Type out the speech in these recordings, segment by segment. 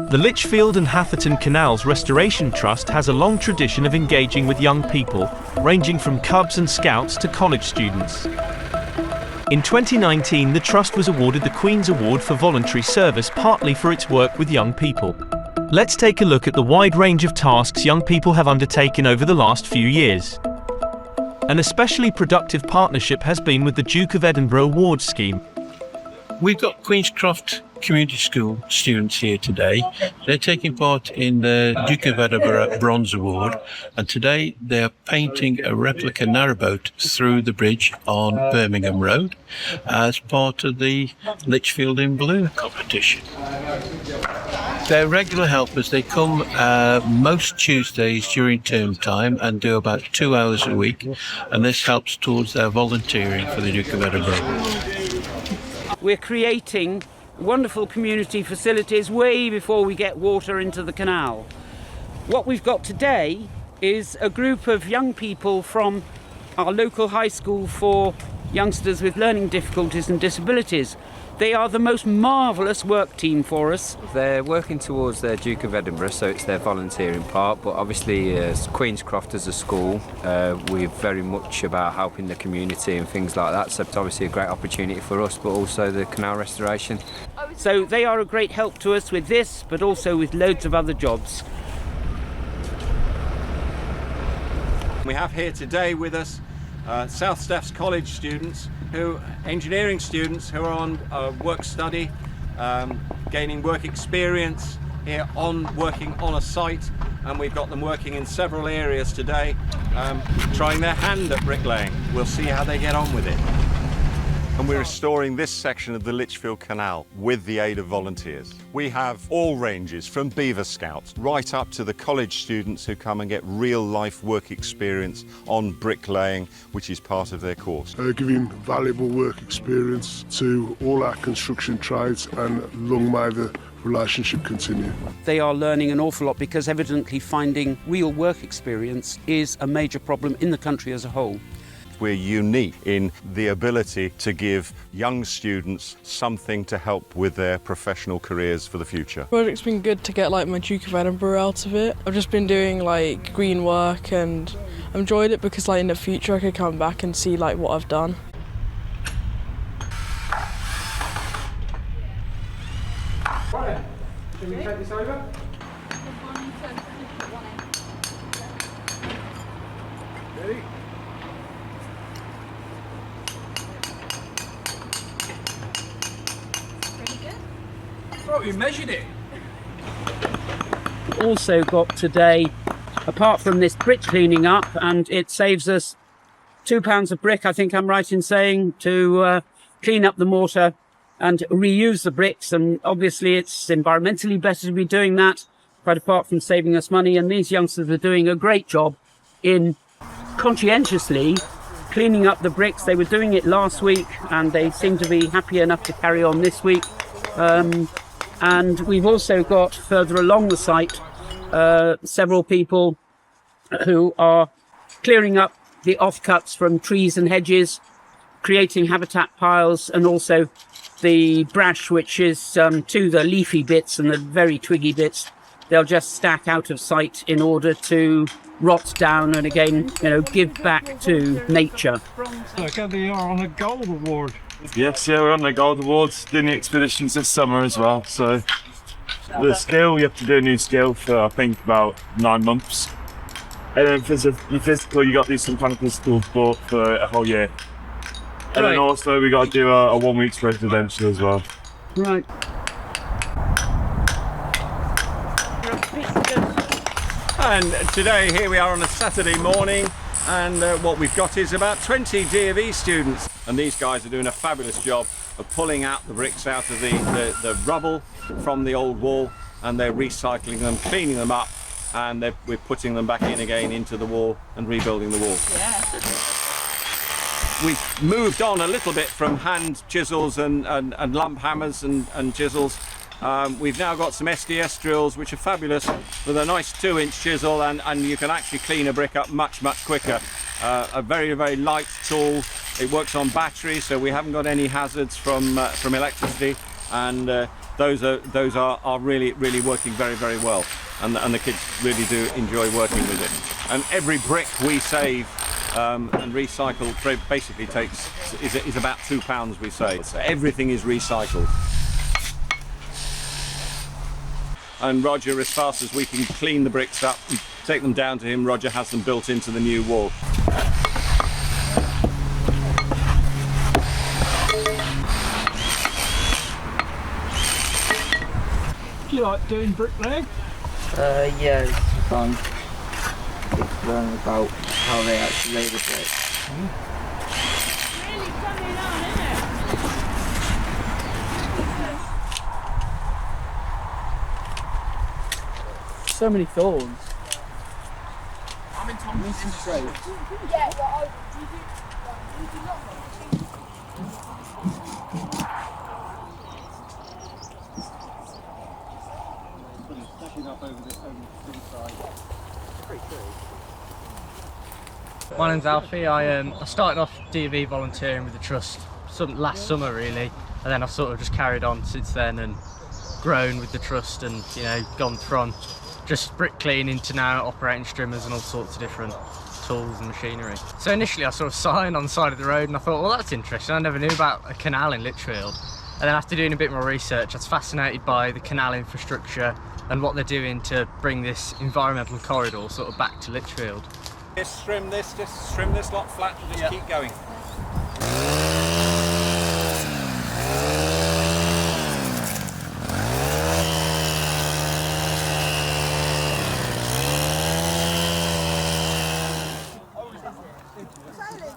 The Lichfield and Hatherton Canals Restoration Trust has a long tradition of engaging with young people, ranging from cubs and scouts to college students. In 2019, the Trust was awarded the Queen's Award for Voluntary Service partly for its work with young people. Let's take a look at the wide range of tasks young people have undertaken over the last few years. An especially productive partnership has been with the Duke of Edinburgh Awards scheme. We've got Queenscroft Community School students here today. They're taking part in the Duke of Edinburgh Bronze Award, and today they're painting a replica narrowboat through the bridge on Birmingham Road as part of the Lichfield in Blue competition. They're regular helpers. They come most Tuesdays during term time and do about 2 hours a week, and this helps towards their volunteering for the Duke of Edinburgh. We're creating wonderful community facilities way before we get water into the canal. What we've got today is a group of young people from our local high school for youngsters with learning difficulties and disabilities. They are the most marvellous work team for us. They're working towards their Duke of Edinburgh, so it's their volunteering part, but obviously as Queenscroft as a school, we're very much about helping the community and things like that, so it's obviously a great opportunity for us, but also the canal restoration. So they are a great help to us with this, but also with loads of other jobs. We have here today with us South Staffs College students, engineering students who are on work study, gaining work experience here working on a site, and we've got them working in several areas today, trying their hand at bricklaying. We'll see how they get on with it. And we're restoring this section of the Lichfield Canal with the aid of volunteers. We have all ranges, from Beaver Scouts right up to the college students who come and get real life work experience on bricklaying, which is part of their course. Giving valuable work experience to all our construction trades, and long may the relationship continue. They are learning an awful lot because evidently finding real work experience is a major problem in the country as a whole. We're unique in the ability to give young students something to help with their professional careers for the future. The project's been good to get my Duke of Edinburgh out of it. I've just been doing green work, and I've enjoyed it because in the future I could come back and see what I've done. Right then, should we take this over? Ready? Oh, you measured it. Also got today, apart from this brick cleaning up, and it saves us £2 of brick, I think I'm right in saying, to clean up the mortar and reuse the bricks, and obviously it's environmentally better to be doing that, quite apart from saving us money. And these youngsters are doing a great job in conscientiously cleaning up the bricks. They were doing it last week and they seem to be happy enough to carry on this week. And we've also got further along the site several people who are clearing up the offcuts from trees and hedges, creating habitat piles, and also the brash, which is to the leafy bits and the very twiggy bits. They'll just stack out of sight in order to rot down and again, give back to nature. Look, they are on a gold award. Yes, we're on the Gold Awards, doing the expeditions this summer as well. So the skill, you have to do a new skill for I think about 9 months. And then physical, you got to do some kind of physical sport for a whole year. And then also we got to do a 1 week's residential as well. Right. And today here we are on a Saturday morning, and what we've got is about 20 D&E students, and these guys are doing a fabulous job of pulling out the bricks out of the rubble from the old wall, and they're recycling them, cleaning them up, and we're putting them back in again into the wall and rebuilding the wall. Yeah. We've moved on a little bit from hand chisels and lump hammers and chisels. We've now got some SDS drills, which are fabulous, with a nice 2-inch chisel, and you can actually clean a brick up much quicker. A very, very light tool. It works on battery, so we haven't got any hazards from electricity, and those are really working very well, and the kids really do enjoy working with it. And every brick we save and recycle basically is about £2 we save. So everything is recycled. And Roger, as fast as we can clean the bricks up, we take them down to him. Roger has them built into the new wall. Do you like doing bricklaying? Yeah, it's fun. It's learning about how they actually lay the bricks. Really coming on, isn't it? So many thorns. I'm in Thompson straight. Yeah, well, you do not want My name's Alfie. I started off DV volunteering with the Trust last summer really, and then I've sort of just carried on since then and grown with the Trust, and you know, gone from just brick cleaning to now operating strimmers and all sorts of different tools and machinery. So initially I saw a sign on the side of the road and I thought, well, that's interesting. I never knew about a canal in Lichfield. And then after doing a bit more research, I was fascinated by the canal infrastructure and what they're doing to bring this environmental corridor sort of back to Lichfield. Just trim this lot flat and just keep going.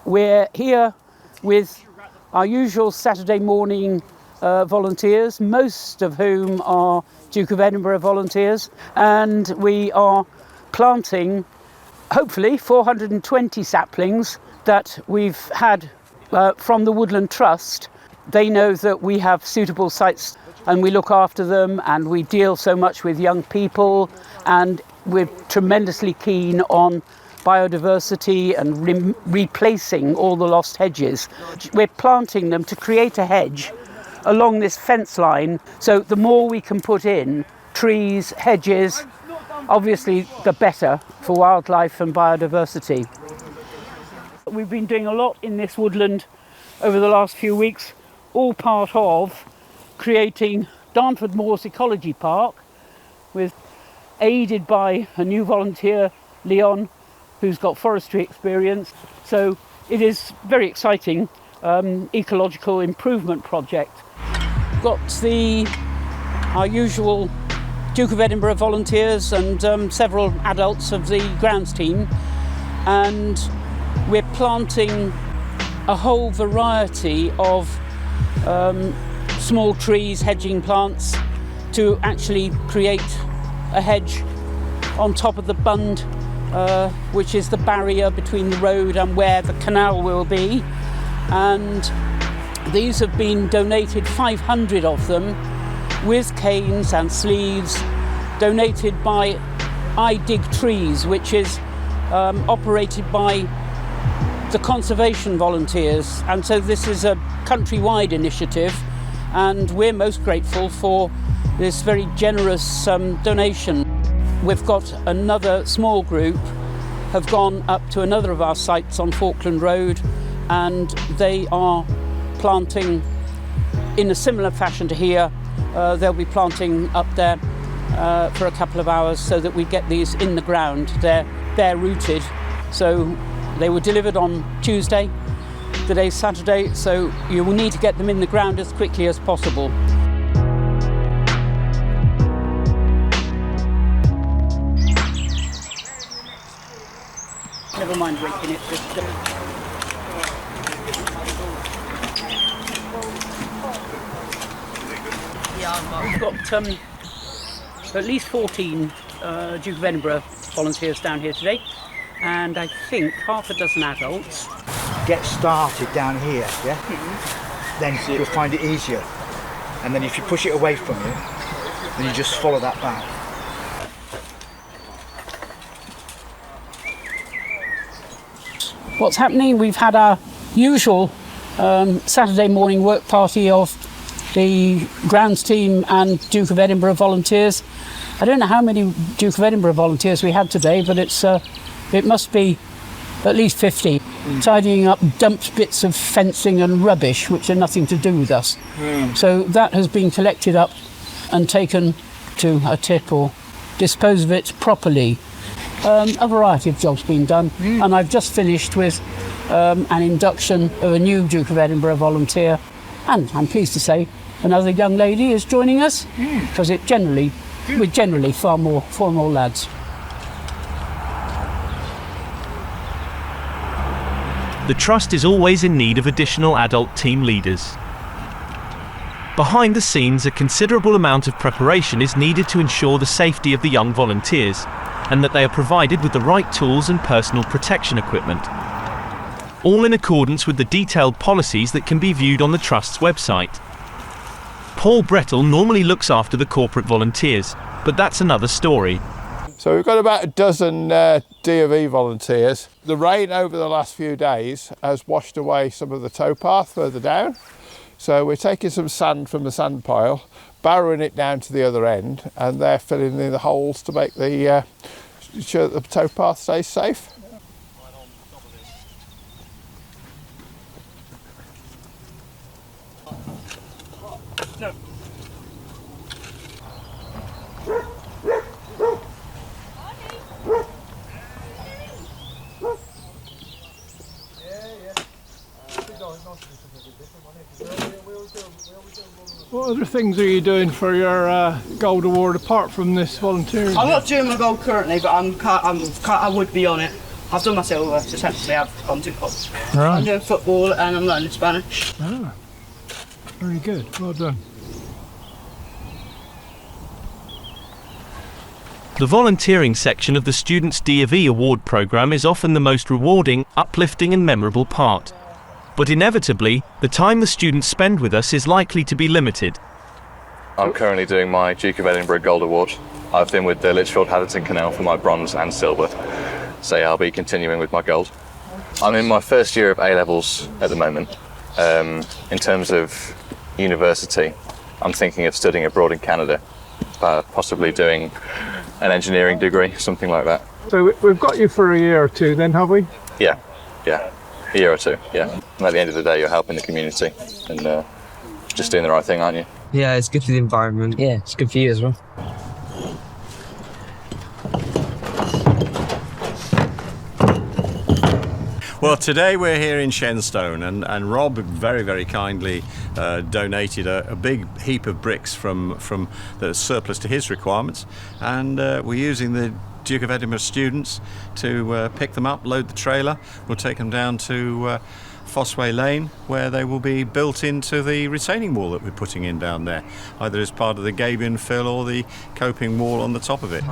We're here with our usual Saturday morning volunteers, most of whom are Duke of Edinburgh volunteers, and we are planting hopefully 420 saplings that we've had from the Woodland Trust. They know that we have suitable sites and we look after them, and we deal so much with young people, and we're tremendously keen on biodiversity and replacing all the lost hedges. We're planting them to create a hedge along this fence line, so the more we can put in trees, hedges, obviously the better for wildlife and biodiversity. We've been doing a lot in this woodland over the last few weeks, all part of creating Darnford Moors Ecology Park, aided by a new volunteer, Leon, who's got forestry experience. So it is very exciting ecological improvement project. Got our usual Duke of Edinburgh volunteers and several adults of the grounds team, and we're planting a whole variety of small trees, hedging plants, to actually create a hedge on top of the bund, which is the barrier between the road and where the canal will be. And these have been donated, 500 of them, with canes and sleeves, donated by I Dig Trees, which is operated by the conservation volunteers. And so this is a countrywide initiative, and we're most grateful for this very generous donation. We've got another small group have gone up to another of our sites on Falkland Road, and they are planting in a similar fashion to here. They'll be planting up there for a couple of hours so that we get these in the ground. They're bare rooted, so they were delivered on Tuesday. Today's Saturday, so you will need to get them in the ground as quickly as possible. Never mind raking it, just we've got at least 14 Duke of Edinburgh volunteers down here today, and I think half a dozen adults. Get started down here, yeah? Then you'll find it easier. And then if you push it away from you, then you just follow that back. What's happening? We've had our usual Saturday morning work party of the grounds team and Duke of Edinburgh volunteers. I don't know how many Duke of Edinburgh volunteers we had today, but it must be at least 50, tidying up dumped bits of fencing and rubbish which are nothing to do with us. So that has been collected up and taken to a tip or dispose of it properly. A variety of jobs being done, and I've just finished with an induction of a new Duke of Edinburgh volunteer, and I'm pleased to say another young lady is joining us, because we're generally far more lads. The Trust is always in need of additional adult team leaders. Behind the scenes, a considerable amount of preparation is needed to ensure the safety of the young volunteers, and that they are provided with the right tools and personal protection equipment. All in accordance with the detailed policies that can be viewed on the Trust's website. Paul Brettle normally looks after the corporate volunteers, but that's another story. So we've got about a dozen D&V volunteers. The rain over the last few days has washed away some of the towpath further down. So we're taking some sand from the sand pile, barrowing it down to the other end, and they're filling in the holes to make the sure that the towpath stays safe. No. What other things are you doing for your gold award apart from this volunteering? I'm not doing my gold currently, but I would be on it. I've done my silver, so essentially I've gone to gold. Right. I'm doing football and I'm learning Spanish. Ah, very good. Well done. The volunteering section of the Students' D&V Award programme is often the most rewarding, uplifting and memorable part. But inevitably, the time the students spend with us is likely to be limited. I'm currently doing my Duke of Edinburgh Gold Award. I've been with the Lichfield Canal for my bronze and silver, so I'll be continuing with my gold. I'm in my first year of A-levels at the moment. In terms of university, I'm thinking of studying abroad in Canada, possibly doing an engineering degree, something like that. So we've got you for a year or two then, have we? Yeah. A year or two, yeah. And at the end of the day, you're helping the community and just doing the right thing, aren't you? Yeah, it's good for the environment. Yeah, it's good for you as well. Well, today we're here in Shenstone, and Rob very, very kindly donated a big heap of bricks from the surplus to his requirements, and we're using the Duke of Edinburgh students to pick them up, load the trailer. We'll take them down to Fossway Lane, where they will be built into the retaining wall that we're putting in down there, either as part of the gabion fill or the coping wall on the top of it.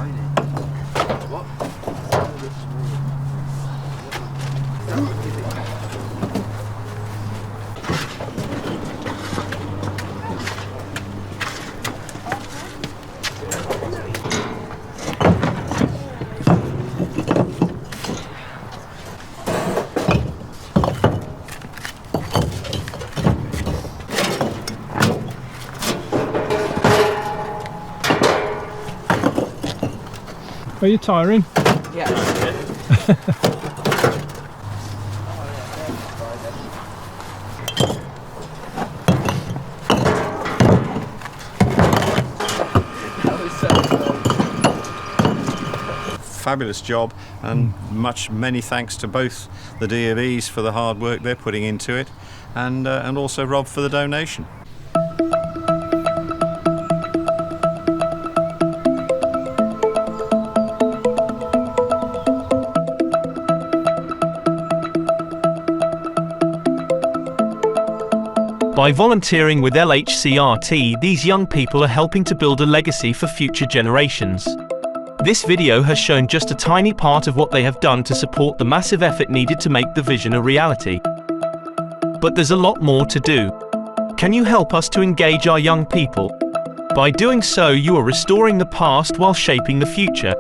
Are you tiring? Yeah. Fabulous job, and many thanks to both the D&Vs for the hard work they're putting into it, and also Rob for the donation. By volunteering with LHCRT, these young people are helping to build a legacy for future generations. This video has shown just a tiny part of what they have done to support the massive effort needed to make the vision a reality. But there's a lot more to do. Can you help us to engage our young people? By doing so, you are restoring the past while shaping the future.